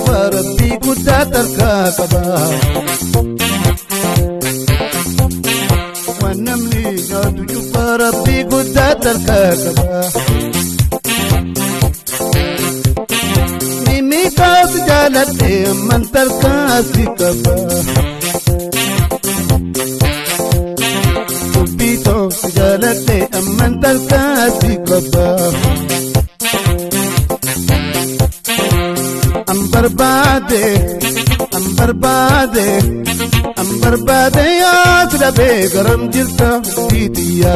cufa rabbii guddaa tarkaa qaba waan namni nyaatu cufa rabbii guddaa tarkaa qaba mimikaas jaaladhe amman tarkaa si qaba dubbiitoos jaaladhe amman tarkaa si qaba Ambarbade ya sirabe garam jirta bitiya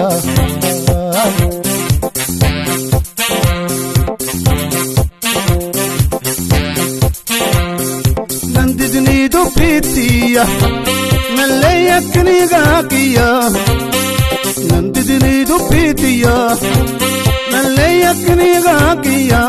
nandidni do bitiya malayakni gakiya nandidni do bitiya malayakni gakiya